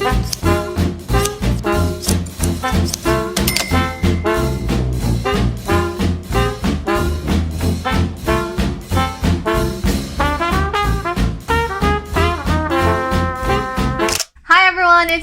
It's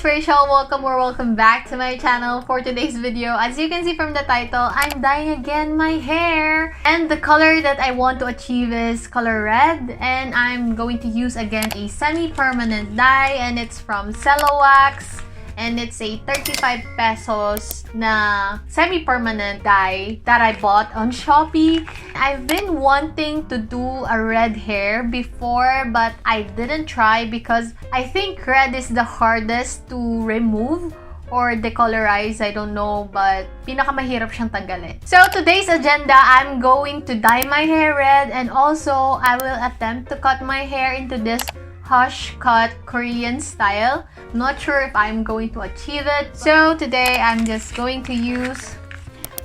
Rachel. Welcome back to my channel. For today's video, as you can see from the title, I'm dyeing again my hair, and the color that I want to achieve is color red, and I'm going to use again a semi-permanent dye, and it's from Wax, and it's a 35 pesos na semi-permanent dye that I bought on Shopee. I've been wanting to do a red hair before, but I didn't try because I think red is the hardest to remove or decolorize. I don't know, but pinakamahirap siyang tanggalin. So today's agenda, I'm going to dye my hair red, and also I will attempt to cut my hair into this hush cut Korean style. Not sure if I'm going to achieve it. So today I'm just going to use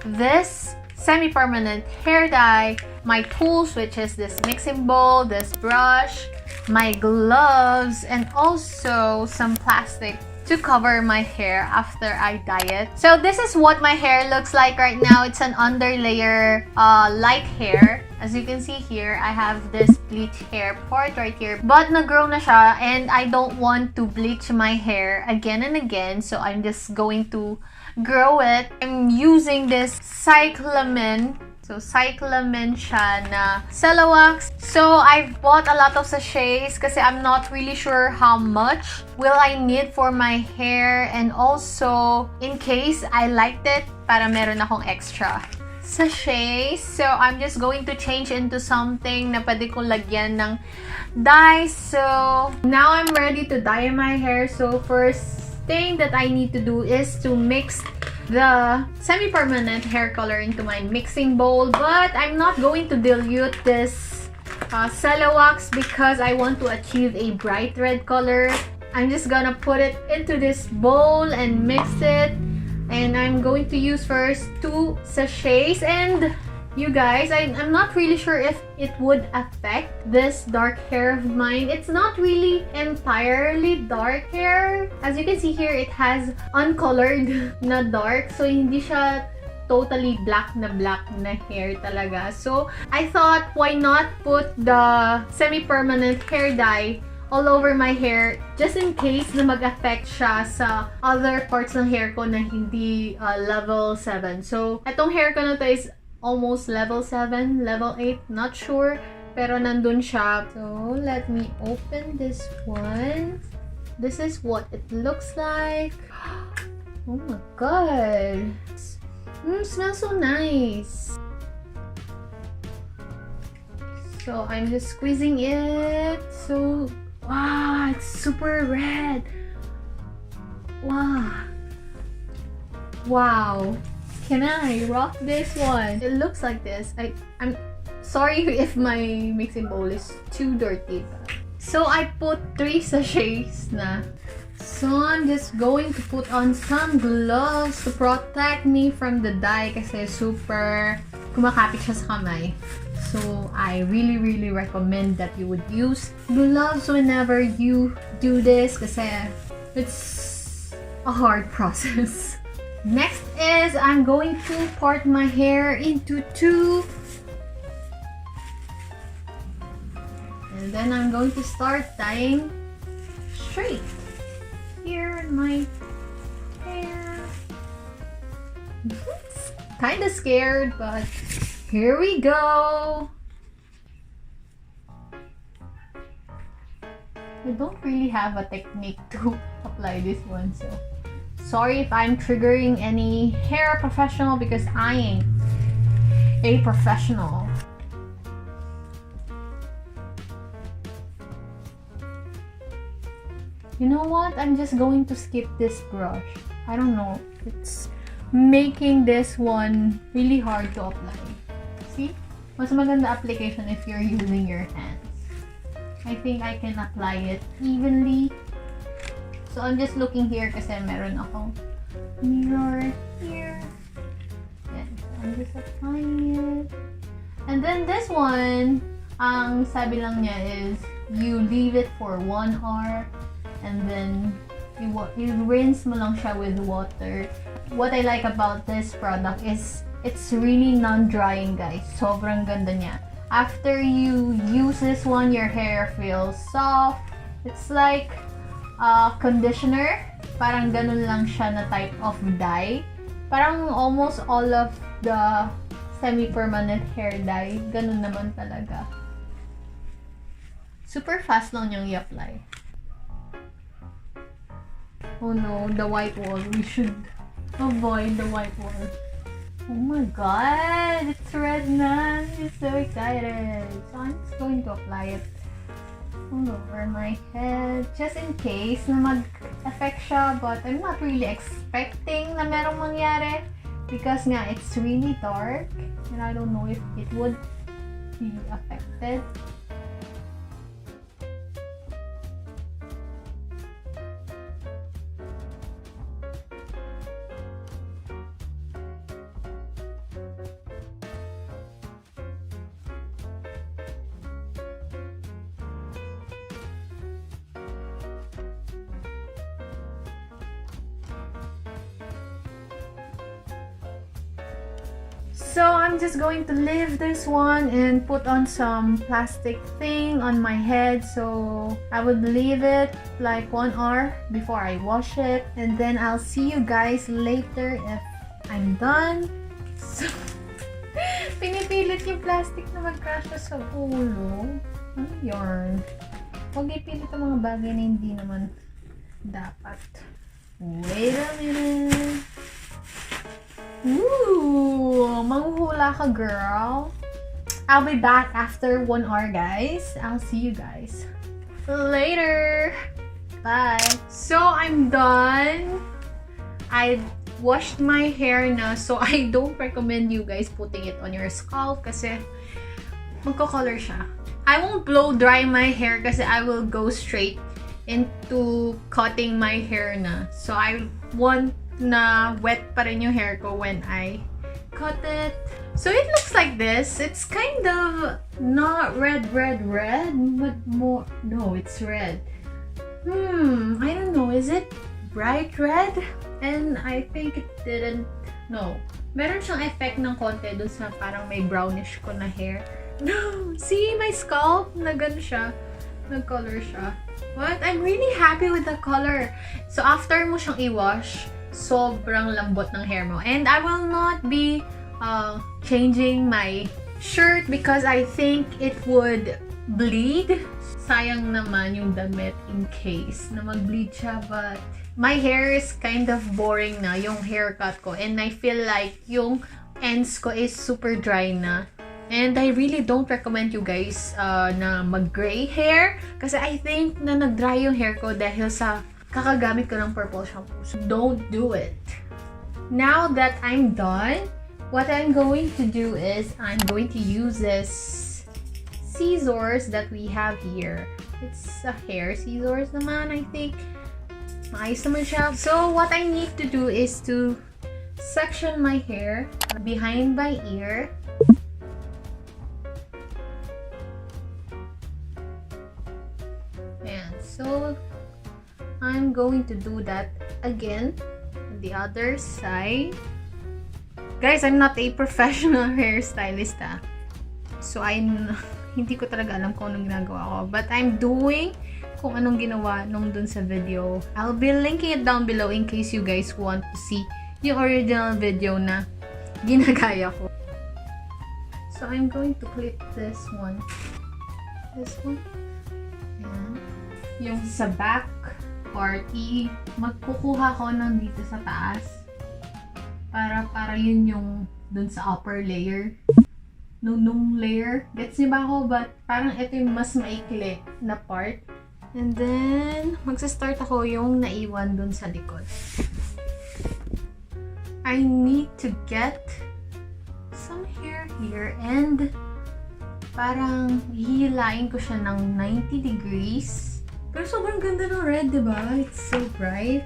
this semi-permanent hair dye, my tools, which is this mixing bowl, this brush, my gloves, and also some plastic to cover my hair after I dye it. So this is what my hair looks like right now. It's an underlayer light hair. As you can see here, I have this bleach hair part right here, but nag-grow na siya, and I don't want to bleach my hair again and again, so I'm just going to grow it. I'm using this cyclamen. So, cyclamen siya na wax. So, I've bought a lot of sachets kasi I'm not really sure how much will I need for my hair, and also in case I liked it, para meron akong extra sachets. So, I'm just going to change into something na pwede kong lagyan ng dye. So, now I'm ready to dye my hair. So, first thing that I need to do is to mix the semi-permanent hair color into my mixing bowl, but I'm not going to dilute this wax because I want to achieve a bright red color. I'm just gonna put it into this bowl and mix it, and I'm going to use first 2 sachets. And you guys, I'm not really sure if it would affect this dark hair of mine. It's not really entirely dark hair. As you can see here, it has uncolored na dark. So, hindi siya totally black na hair talaga. So, I thought, why not put the semi-permanent hair dye all over my hair just in case na mag-affect siya sa other parts ng hair ko na hindi level 7. So, etong hair ko na to is almost level 7, level 8, not sure, pero nandun siya. So, let me open this one. This is what it looks like. Oh my god. Smells so nice. So, I'm just squeezing it. So, wow, it's super red. Wow. Wow. Can I rock this one? It looks like this. I'm sorry if my mixing bowl is too dirty. So I put 3 sachets na. So I'm just going to put on some gloves to protect me from the dye kasi super kumakapit siya sa kamay. So I really recommend that you would use gloves whenever you do this kasi it's a hard process. Next is I'm going to part my hair into 2. And then I'm going to start dyeing straight here in my hair. Kinda scared, but here we go. I don't really have a technique to apply this one, so sorry if I'm triggering any hair professional because I ain't a professional. You know what? I'm just going to skip this brush. I don't know. It's making this one really hard to apply. See? Mas maganda application if you're using your hands. I think I can apply it evenly. So, I'm just looking here kasi meron akong mirror here. Yan. I'm just applying it. And then this one, ang sabi lang niya is you leave it for 1 hour and then i-rinse mo lang siya with water. What I like about this product is it's really non-drying, guys. Sobrang ganda niya. After you use this one, your hair feels soft. It's like conditioner. Parang ganun lang siya na type of dye. Parang almost all of the semi-permanent hair dye. Ganun naman talaga. Super fast lang niyang i-apply. Oh no, the white wall. We should avoid the white wall. Oh my god, it's red na. I'm so excited. So I'm just going to apply it all over my head. Just in case na mag-affect siya. But I'm not really expecting na merong mangyari. Because nga, it's really dark. And I don't know if it would be affected. So I'm just going to leave this one and put on some plastic thing on my head. So I would leave it like 1 hour before I wash it. And then I'll see you guys later if I'm done. So, pinipilit yung plastic na magkasya sa ulo. Ano yarn? Huwag ipilit ang mga bagay na hindi naman dapat. Wait a minute. Ooh, manghuhula ka, girl. I'll be back after 1 hour, guys. I'll see you guys later. Bye. So, I'm done. I washed my hair na, so I don't recommend you guys putting it on your scalp kasi magko-color siya. I won't blow dry my hair kasi I will go straight into cutting my hair na. So, I want na wet pa rin yung hair ko when I cut it. So it looks like this. It's kind of not red, but more, no, it's red. I don't know, is it bright red? And I think it didn't, no. Meron siyang effect ng konti dun sa parang may brownish ko na hair. No, see my scalp? Nagano siya. Nag-color siya. But I'm really happy with the color. So after mo siyang i-wash, sobrang lambot ng hair mo. And I will not be changing my shirt because I think it would bleed. Sayang naman yung damit in case na mag-bleed siya. But my hair is kind of boring na, yung haircut ko. And I feel like yung ends ko is super dry na. And I really don't recommend you guys na mag-gray hair. Kasi I think na nag-dry yung hair ko dahil sa kakagamit ko ng purple shampoo. So don't do it. Now that I'm done, what I'm going to do is I'm going to use this scissors that we have here. It's a hair scissors naman, I think. Maayos naman siya. So what I need to do is to section my hair behind my ear. And so I'm going to do that again on the other side. Guys, I'm not a professional hairstylist, so hindi ko talaga alam kung anong ginagawa ko. But I'm doing kung anong ginawa nung dun sa video. I'll be linking it down below in case you guys want to see yung original video na ginagaya ko. So I'm going to clip this one. This one. Ayan. Yung sa back part, magkukuha ko ng dito sa taas para yun yung dun sa upper layer nung layer, gets niyo ba ako? But parang ito yung mas maikli na part, and then magsa-start ako yung naiwan dun sa likod. I need to get some hair here and parang hihilain ko siya ng 90 degrees. Pero sobrang ganda ng red, diba? It's so bright.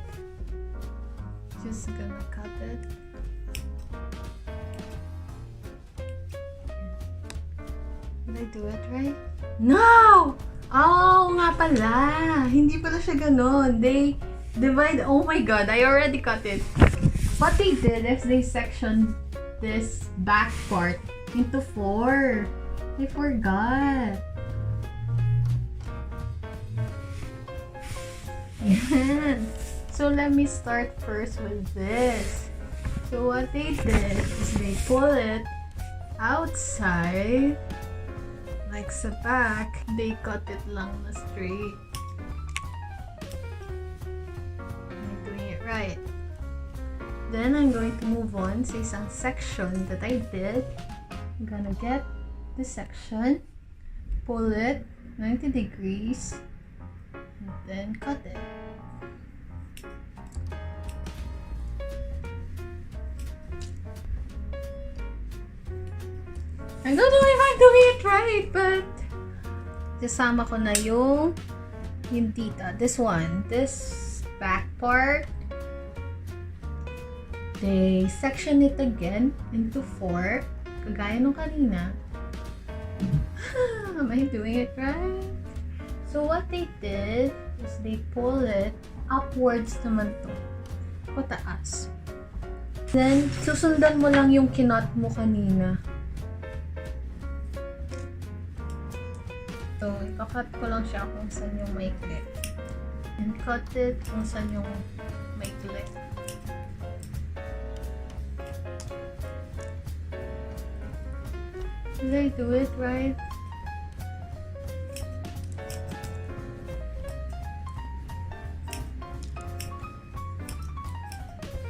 Just gonna cut it. Did I do it right? No! Oh, nga pala! Hindi pala siya ganon. They divide. Oh my god, I already cut it. What they did is they sectioned this back part into 4. I forgot. Yan. So let me start first with this. So what they did is they pull it outside, like sa back, they cut it lang na straight. I'm doing it right. Then I'm going to move on sa isang section that I did. I'm gonna get this section, pull it 90 degrees, and then cut it. I don't know if I'm doing it right, but kasama ko na yung dito. This one, this back part. They section it again into 4, kagaya nung kanina. Am I doing it right? So what they did is they pull it upwards naman to, pataas. Then, susundan mo lang yung kinot mo kanina. So, ikakat ko lang siya kung saan yung maikli. And cut it kung saan yung maikli. Did I do it right?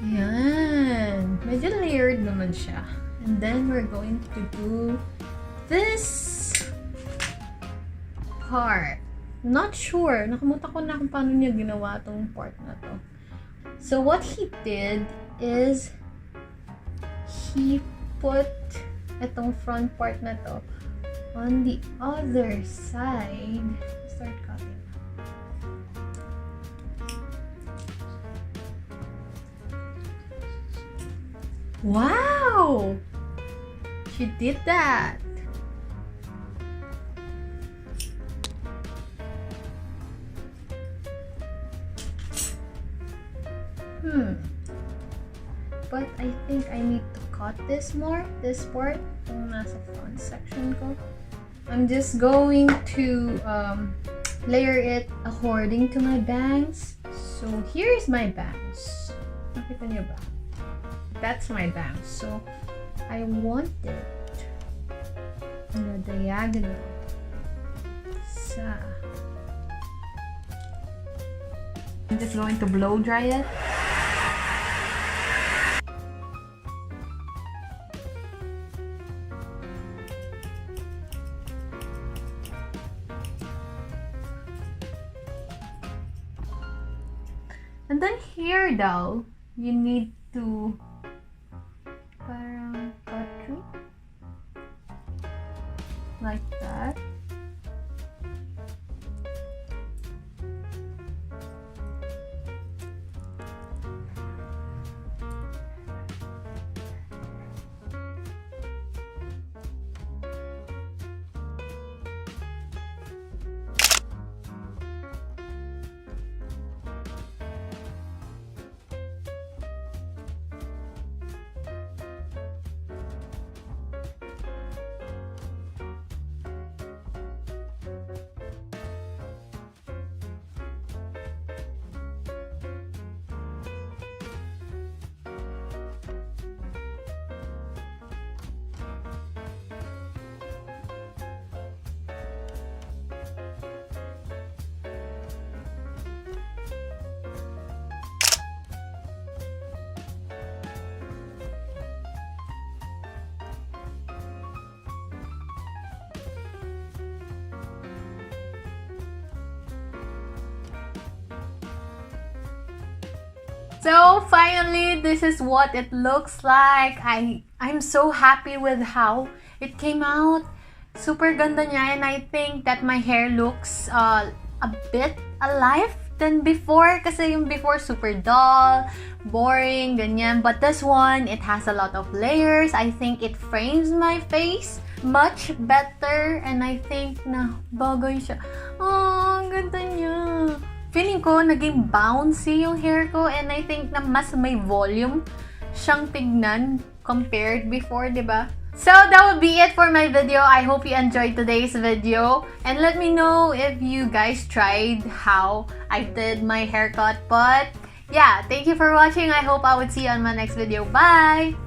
Ayan. Medyo layered naman siya. And then, we're going to do this part. Not sure. Nakalimutan ko na kung paano niya ginawa tong part na to. So, what he did is he put itong front part na to on the other side. Start cutting. Wow! She did that! But I think I need to cut this more, this part, yung nasa front section ko. I'm just going to layer it according to my bangs. So here's my bangs. Nakita niyo ba? That's my bangs. So I want it na diagonal sa. I'm just going to blow dry it. And then here daw, you need to parang cut through like that. So finally, this is what it looks like. I'm so happy with how it came out. Super ganda niya, and I think that my hair looks a bit alive than before. Kasi yung before super dull, boring, ganyan. But this one, it has a lot of layers. I think it frames my face much better, and I think na bagay siya. Oh, ang ganda niya. feeling ko naging bouncy yung hair ko and I think na mas may volume siyang tignan compared before, diba? So that would be it for my video. I hope you enjoyed today's video and let me know if you guys tried how I did my haircut. But yeah, thank you for watching. I hope I would see you on my next video. Bye!